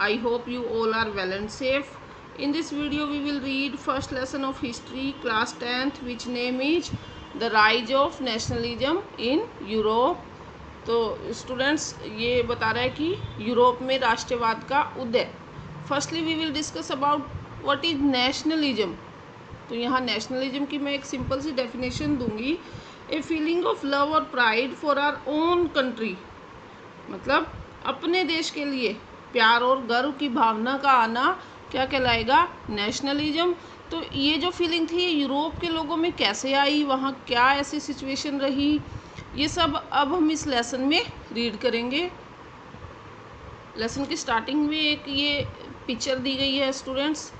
I hope you all are well and safe. In this video we will read first lesson of history class 10th which name is The Rise of Nationalism in Europe. तो students ये बता रहा है कि Europe में राष्ट्रवाद का उदय. Firstly we will discuss about what is nationalism. तो यहाँ नेशनलिज्म की मैं एक सिंपल सी डेफिनेशन दूंगी. ए फीलिंग ऑफ लव और pride for our own country, मतलब अपने देश के लिए प्यार और गर्व की भावना का आना क्या कहलाएगा? नेशनलिज्म. तो ये जो फीलिंग थी यूरोप के लोगों में कैसे आई, वहाँ क्या ऐसी सिचुएशन रही, ये सब अब हम इस लेसन में रीड करेंगे. लेसन की स्टार्टिंग में एक ये पिक्चर दी गई है स्टूडेंट्स,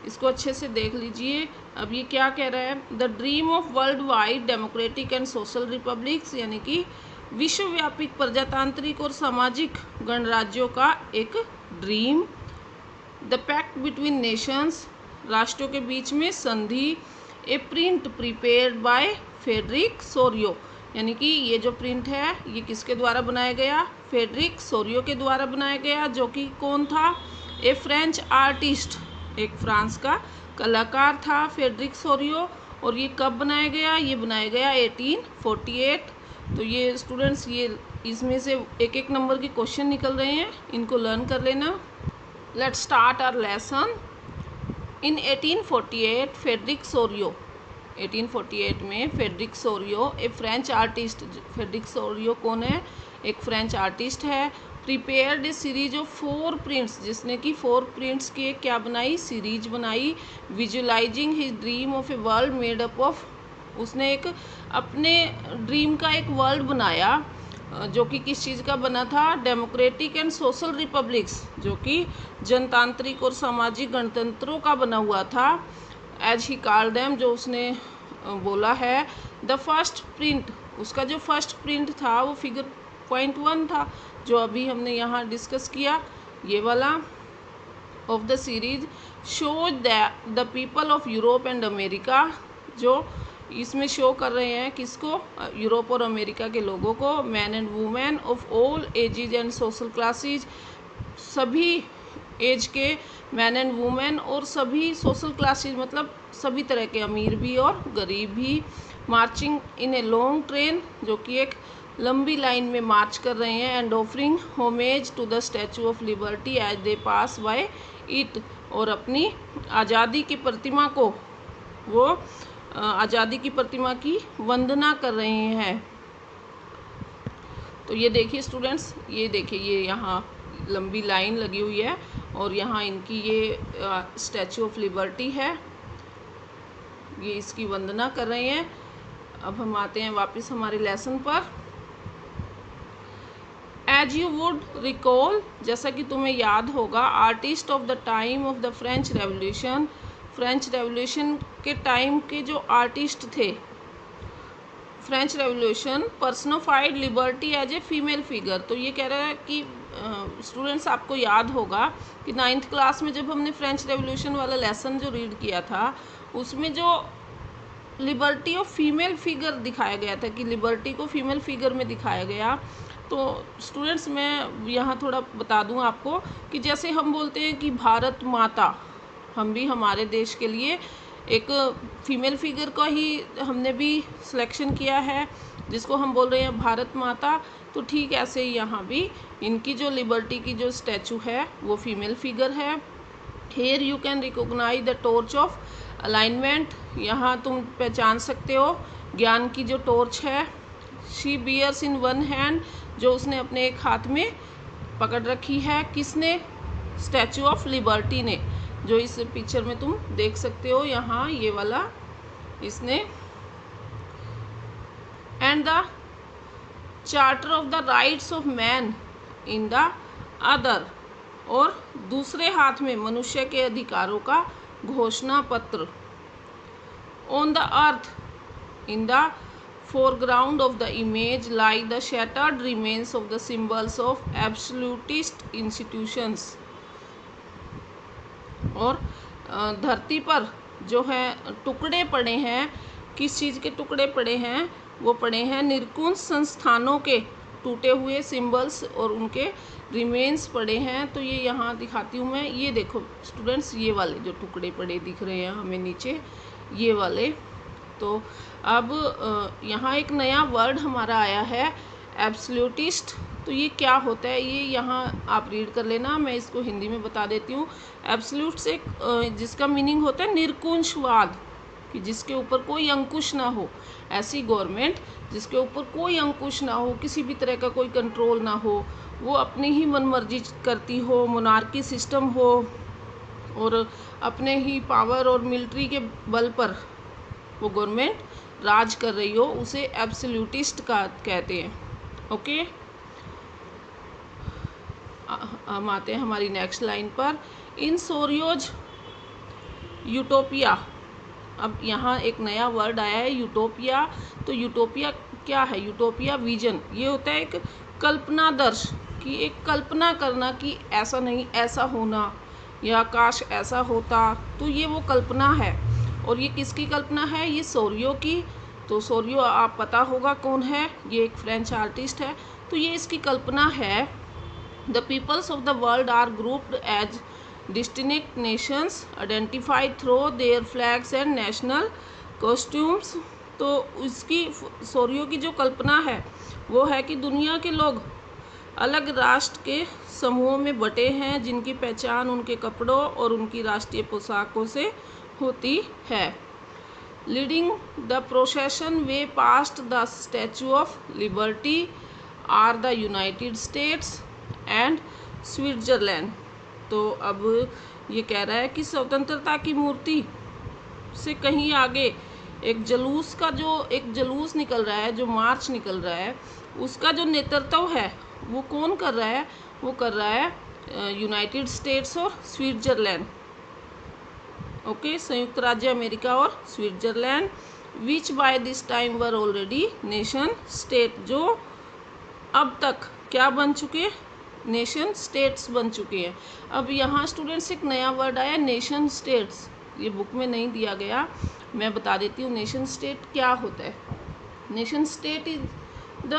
इसको अच्छे से देख लीजिए. अब ये क्या कह रहा है? The dream of world wide democratic and social republics, यानी कि विश्वव्यापी प्रजातांत्रिक और सामाजिक गणराज्यों का एक dream. The pact between nations, राष्ट्रों के बीच में संधि. A print prepared by Frederic Sorrieu, यानी कि ये जो प्रिंट है ये किसके द्वारा बनाया गया? फ्रेडरिक सोरियो के द्वारा बनाया गया, जो कि कौन था? ए फ्रेंच आर्टिस्ट, एक फ्रांस का कलाकार था फ्रेडरिक सोरियो. और ये कब बनाया गया? ये बनाया गया 1848. तो ये स्टूडेंट्स ये इसमें से एक एक नंबर के क्वेश्चन निकल रहे हैं, इनको लर्न कर लेना. Let's start our lesson. In 1848 Frederic Sorrieu, 1848 में Frederic Sorrieu a French artist. Frederic Sorrieu कौन है? एक फ्रेंच आर्टिस्ट है. Prepared a series of 4 prints, जिसने कि 4 प्रिंट्स की क्या बनाई? सीरीज बनाई. Visualising his dream of a world made up of, उसने एक अपने ड्रीम का एक वर्ल्ड बनाया जो कि किस चीज़ का बना था? डेमोक्रेटिक एंड सोशल रिपब्लिक्स, जो कि जनतांत्रिक और सामाजिक गणतंत्रों का बना हुआ था. एज ही कॉल्ड देम, जो उसने बोला है. द फर्स्ट प्रिंट, उसका जो फर्स्ट प्रिंट था वो फिगर .1 था, जो अभी हमने यहाँ डिस्कस किया, ये वाला of the series. Shows the people of Europe and America, जो इसमें शो कर रहे हैं किसको? यूरोप और अमेरिका के लोगों को. Man and women of all edges and social classes, सभी एज के मैन एंड वुमेन और सभी सोशल क्लासेज, मतलब सभी तरह के, अमीर भी और गरीब भी. Marching in a long train, जो कि एक लंबी लाइन में मार्च कर रहे हैं. And offering homage to the Statue of Liberty as they pass by it, और अपनी आज़ादी की प्रतिमा को, वो आज़ादी की प्रतिमा की वंदना कर रहे हैं. तो ये देखिए स्टूडेंट्स, ये देखिए ये यहाँ लंबी लाइन लगी हुई है और यहाँ इनकी ये स्टैचू ऑफ लिबर्टी है, ये इसकी वंदना कर रहे हैं. अब हम आते हैं वापस हमारे लेसन पर. एज यू वुड रिकॉल, जैसा कि तुम्हें याद होगा, artist of the time of the French revolution, French revolution के टाइम के जो आर्टिस्ट थे, French revolution personified liberty as a female figure. तो ये कह रहा है कि स्टूडेंट्स आपको याद होगा कि 9th क्लास में जब हमने फ्रेंच रेवोल्यूशन वाला लेसन जो रीड किया था, उसमें जो लिबर्टी ऑफ फीमेल फिगर दिखाया गया था, कि लिबर्टी को फीमेल फिगर में दिखाया गया. तो स्टूडेंट्स मैं यहाँ थोड़ा बता दूँ आपको कि जैसे हम बोलते हैं कि भारत माता, हम भी हमारे देश के लिए एक फीमेल फिगर का ही हमने भी सिलेक्शन किया है, जिसको हम बोल रहे हैं भारत माता. तो ठीक ऐसे ही यहाँ भी इनकी जो लिबर्टी की जो स्टैचू है वो फीमेल फिगर है. Here you can recognise the torch of alignment, यहाँ तुम पहचान सकते हो ज्ञान की जो टॉर्च है. She bears in one hand, जो उसने अपने एक हाथ में पकड़ रखी है. किसने? स्टैचू ऑफ लिबर्टी ने, जो इस पिक्चर में तुम देख सकते हो यहाँ ये वाला, इसने. And the charter of the rights of man in the other, और दूसरे हाथ में मनुष्य के अधिकारों का घोषणा पत्र. On the earth in the foreground of the image lie the shattered remains of the symbols of absolutist institutions. और धरती पर जो है टुकड़े पड़े हैं, किस चीज़ के टुकड़े पड़े हैं? वो पड़े हैं निरकुश संस्थानों के, टूटे हुए सिंबल्स और उनके रिमेन्स पड़े हैं। तो ये यहाँ दिखाती हूँ मैं। ये देखो स्टूडेंट्स, ये वाले जो टुकड़े पड़े दिख रहे हैं हमें नीचे, ये वाले। तो अब यहाँ एक नया वर्ड हमारा आया है, एब्सोल्यूटिस्ट। तो ये क्या होता है, ये यहाँ आप रीड कर लेना, मैं इसको हिंदी में बता देती हूँ। एब्सोल्यूट से जिसका मीनिंग होता है निरंकुशवाद, कि जिसके ऊपर कोई अंकुश ना हो। ऐसी गवर्नमेंट जिसके ऊपर कोई अंकुश ना हो, किसी भी तरह का कोई कंट्रोल ना हो, वो अपनी ही मनमर्जी करती हो, मोनार्की सिस्टम हो और अपने ही पावर और मिलिट्री के बल पर वो गवर्नमेंट राज कर रही हो, उसे एब्सोल्यूटिस्ट का कहते हैं। ओके, हम आते हैं हमारी नेक्स्ट लाइन पर। इन सोरियोज यूटोपिया। अब यहाँ एक नया वर्ड आया है, यूटोपिया। तो यूटोपिया क्या है? यूटोपिया विजन, ये होता है एक कल्पनादर्श, कि एक कल्पना करना कि ऐसा नहीं, ऐसा होना, या काश ऐसा होता। तो ये वो कल्पना है। और ये किसकी कल्पना है? ये सोरियो की। तो सोरियो आप पता होगा कौन है, ये एक फ्रेंच आर्टिस्ट है। तो ये इसकी कल्पना है। The peoples of the world are grouped as distinct nations identified through their flags and national costumes। तो उसकी सोरियो की जो कल्पना है वो है कि दुनिया के लोग अलग राष्ट्र के समूहों में बटे हैं, जिनकी पहचान उनके कपड़ों और उनकी राष्ट्रीय पोशाकों से होती है। Leading the procession way past the Statue of Liberty are the United States and Switzerland. तो अब ये कह रहा है कि स्वतंत्रता की मूर्ति से कहीं आगे एक जुलूस निकल रहा है, जो मार्च निकल रहा है, उसका जो नेतृत्व है वो कौन कर रहा है? वो कर रहा है यूनाइटेड स्टेट्स और स्विट्जरलैंड। ओके, संयुक्त राज्य अमेरिका और Switzerland, which by this time were already nation state, जो अब तक क्या बन चुके? नेशन स्टेट्स बन चुके हैं। अब यहाँ स्टूडेंट्स एक नया वर्ड आया, नेशन स्टेट्स। ये बुक में नहीं दिया गया, मैं बता देती हूँ नेशन स्टेट क्या होता है। Nation state is the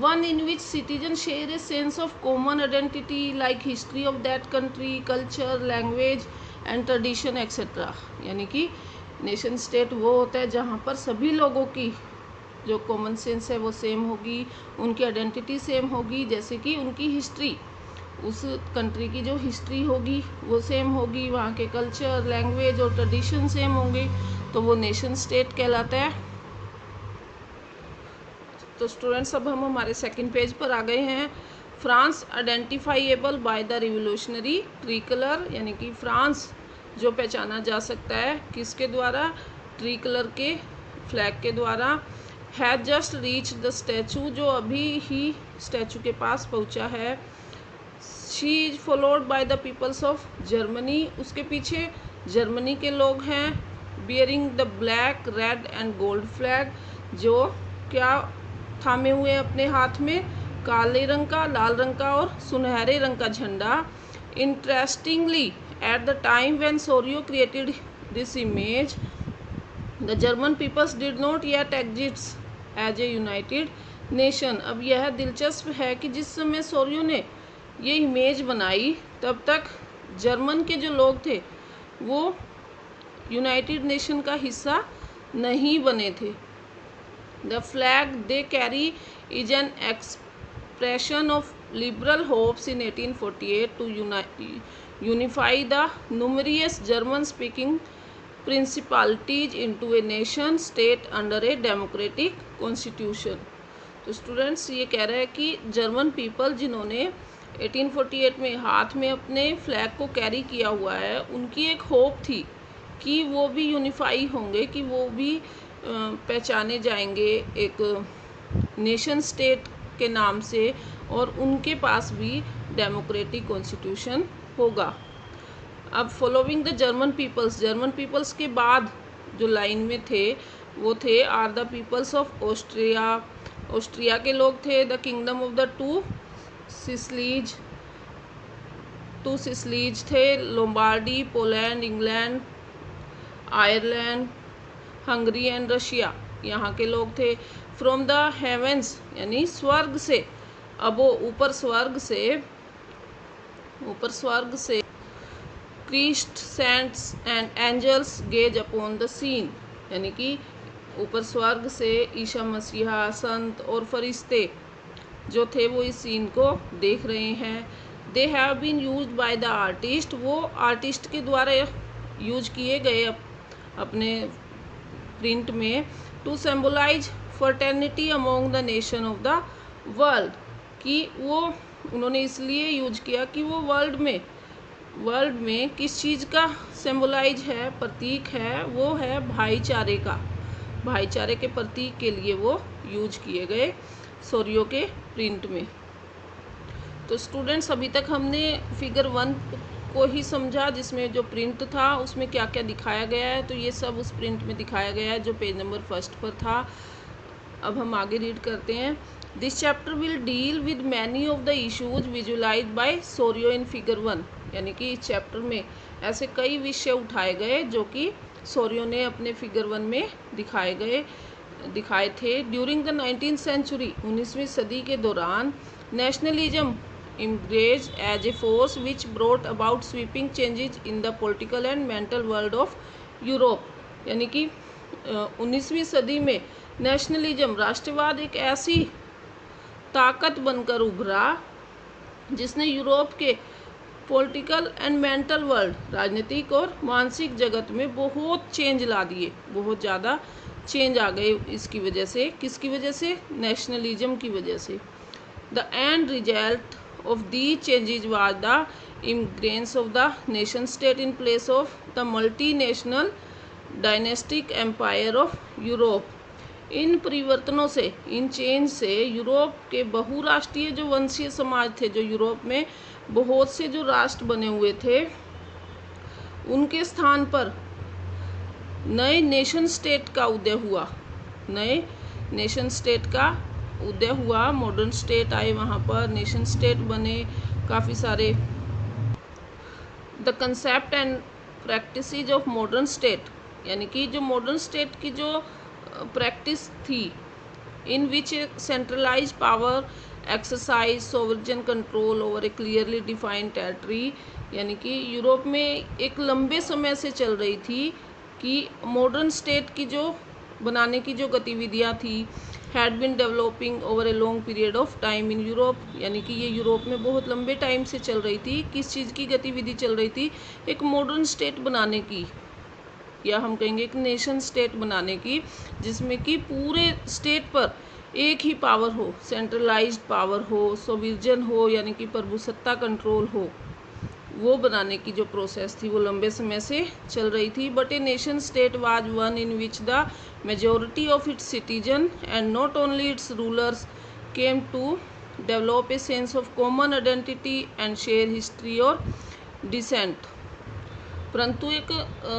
one in which citizen share A sense of common identity like history of that country, culture, language and tradition etcetera. यानी कि नेशन स्टेट वो होता है जहाँ पर सभी लोगों की जो कॉमन सेंस है वो सेम होगी, उनकी आइडेंटिटी सेम होगी, जैसे कि उनकी हिस्ट्री, उस कंट्री की जो हिस्ट्री होगी वो सेम होगी, वहाँ के कल्चर, लैंग्वेज और ट्रेडिशन सेम होंगे, तो वो नेशन स्टेट कहलाता है। तो स्टूडेंट्स अब हम हमारे सेकंड पेज पर आ गए हैं। फ्रांस आइडेंटिफाइएबल बाय द रिवोल्यूशनरी ट्रिकलर, यानी कि फ्रांस जो पहचाना जा सकता है किसके द्वारा? ट्रिकलर के फ्लैग के द्वारा। Has just reach the statue, जो अभी ही स्टैचू के पास पहुंचा है। She is followed by the peoples of Germany, उसके पीछे जर्मनी के लोग हैं। Bearing the black, red and gold flag, जो क्या थामे हुए अपने हाथ में? काले रंग का, लाल रंग का और सुनहरे रंग का झंडा। Interestingly at the time when Sorrieu created this image, the German peoples did not yet exist as a united nation. अब यह दिलचस्प है कि जिस समय सोरियो ने ये इमेज बनाई, तब तक जर्मन के जो लोग थे वो यूनाइटेड नेशन का हिस्सा नहीं बने थे। The flag they carry is an expression of liberal hopes in 1848 to unify the numerous German speaking principalities into a nation state under a democratic constitution. तो स्टूडेंट्स ये कह रहे हैं कि जर्मन पीपल जिन्होंने 1848 में हाथ में अपने फ्लैग को कैरी किया हुआ है, उनकी एक होप थी कि वो भी यूनिफाई होंगे, कि वो भी पहचाने जाएंगे एक नेशन स्टेट के नाम से, और उनके पास भी डेमोक्रेटिक कॉन्स्टिट्यूशन होगा। अब फॉलोइंग द जर्मन पीपल्स के बाद जो लाइन में थे वो थे are the peoples of Austria के लोग थे। The kingdom of the two Sicilies थे, Lombardy, Poland, England, Ireland, Hungary and Russia, यहाँ के लोग थे। फ्रॉम द हेवेंस यानी स्वर्ग से, अब वो ऊपर स्वर्ग से Christ saints and angels gaze upon the scene, यानी कि ऊपर स्वर्ग से ईसा मसीहा, संत और फरिश्ते जो थे वो इस सीन को देख रहे हैं। They have been used by the artist, वो आर्टिस्ट के द्वारा यूज किए गए अपने प्रिंट में, to symbolise fraternity among the nation of the world, कि वो उन्होंने इसलिए यूज किया कि वो वर्ल्ड में किस चीज़ का सिम्बलाइज है, प्रतीक है, वो है भाईचारे के प्रतीक के लिए वो यूज किए गए सोरियो के प्रिंट में। तो स्टूडेंट्स अभी तक हमने फिगर 1 को ही समझा, जिसमें जो प्रिंट था उसमें क्या क्या दिखाया गया है। तो ये सब उस प्रिंट में दिखाया गया है जो पेज नंबर 1 पर था। अब हम आगे रीड करते हैं। This chapter will deal with many of the issues visualise by Sorrieu in figure 1, यानी कि इस चैप्टर में ऐसे कई विषय उठाए गए जो कि सोरियो ने अपने फिगर 1 में दिखाए थे। ड्यूरिंग द 19th सेंचुरी, 19वीं सदी के दौरान, nationalism emerged as a force which brought about sweeping changes in the political and mental world of Europe, यानी कि 19वीं सदी में नेशनलिज्म, राष्ट्रवाद, एक ऐसी ताकत बनकर उभरा जिसने यूरोप के पॉलिटिकल एंड मेंटल वर्ल्ड, राजनीतिक और मानसिक जगत में बहुत चेंज ला दिए, बहुत ज़्यादा चेंज आ गए इसकी वजह से। किसकी वजह से? नेशनलिज्म की वजह से। The end result of these changes was the emergence of the nation state in place of the multinational dynastic empire of Europe. इन परिवर्तनों से, इन चेंज से यूरोप के बहुराष्ट्रीय जो वंशीय समाज थे, जो यूरोप में बहुत से जो राष्ट्र बने हुए थे, उनके स्थान पर नए नेशन स्टेट का उदय हुआ, मॉडर्न स्टेट आए, वहाँ पर नेशन स्टेट बने काफ़ी सारे। The concept and practices of modern state, यानी कि जो मॉडर्न स्टेट की जो प्रैक्टिस थी, in which centralise power exercise sovereign control over a clearly defined territory, यानी कि यूरोप में एक लंबे समय से चल रही थी कि मॉडर्न स्टेट की जो बनाने की जो गतिविधियाँ थी, had been developing over a long period of time in Europe, यानी कि ये यूरोप में बहुत लंबे टाइम से चल रही थी। किस चीज़ की गतिविधि चल रही थी? एक मॉडर्न स्टेट बनाने की, या हम कहेंगे एक नेशन स्टेट बनाने की, जिसमें कि पूरे स्टेट पर एक ही पावर हो, सेंट्रलाइज्ड पावर हो, सोविजन हो, यानी कि प्रभुसत्ता कंट्रोल हो, वो बनाने की जो प्रोसेस थी वो लंबे समय से चल रही थी। But a nation state was one in which the majority of its citizen and not only its rulers came to develop a sense of common identity and share history or descent. परंतु एक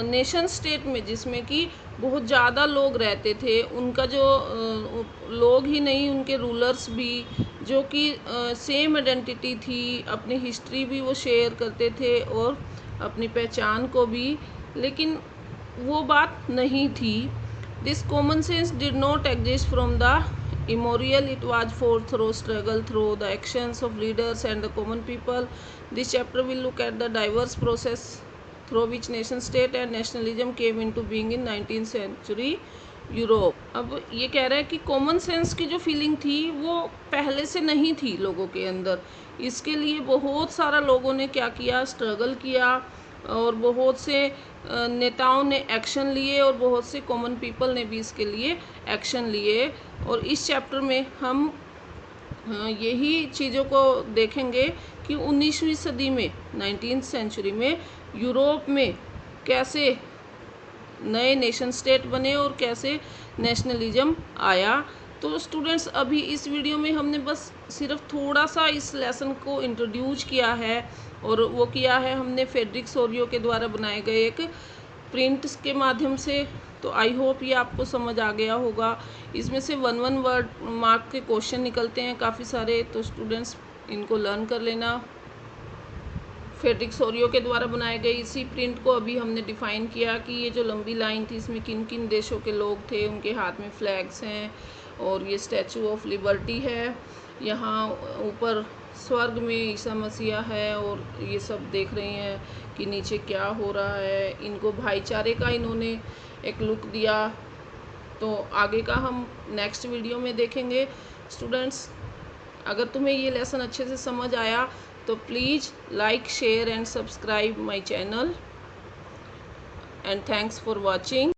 nation state में जिसमें कि बहुत ज़्यादा लोग रहते थे, उनका जो लोग ही नहीं, उनके रूलर्स भी, जो कि सेम आइडेंटिटी थी, अपनी हिस्ट्री भी वो शेयर करते थे और अपनी पहचान को भी, लेकिन वो बात नहीं थी। This common sense did not exist from the immemorial, it was for through struggle through the actions of leaders and the common people. This chapter will look at the diverse process through which nation state and nationalism came into being in 19th century Europe. अब ये कह रहा है कि common sense की जो feeling थी वो पहले से नहीं थी लोगों के अंदर। इसके लिए बहुत सारा लोगों ने क्या किया, स्ट्रगल किया, और बहुत से नेताओं ने एक्शन लिए और बहुत से कॉमन पीपल ने भी इसके लिए एक्शन लिए। और इस चैप्टर में हम यही चीज़ों को देखेंगे कि 19वीं सदी में, 19th सेंचुरी में यूरोप में कैसे नए नेशन स्टेट बने और कैसे नेशनलिज्म आया। तो स्टूडेंट्स अभी इस वीडियो में हमने बस सिर्फ थोड़ा सा इस लेसन को इंट्रोड्यूस किया है, और वो किया है हमने फ्रेडरिक सोरियो के द्वारा बनाए गए एक प्रिंट के माध्यम से। तो आई होप ये आपको समझ आ गया होगा। इसमें से 1 वर्ड मार्क के क्वेश्चन निकलते हैं काफ़ी सारे, तो स्टूडेंट्स इनको लर्न कर लेना। फ्रेडरिक सोरियो के द्वारा बनाए गए इसी प्रिंट को अभी हमने डिफ़ाइन किया कि ये जो लंबी लाइन थी इसमें किन किन देशों के लोग थे, उनके हाथ में फ्लैग्स हैं, और ये स्टैचू ऑफ लिबर्टी है, यहाँ ऊपर स्वर्ग में ईसा मसीहा है और ये सब देख रही हैं कि नीचे क्या हो रहा है। इनको भाईचारे का इन्होंने एक लुक दिया। तो आगे का हम नेक्स्ट वीडियो में देखेंगे। स्टूडेंट्स, अगर तुम्हें ये लेसन अच्छे से समझ आया तो please like, share and subscribe my channel, and thanks for watching.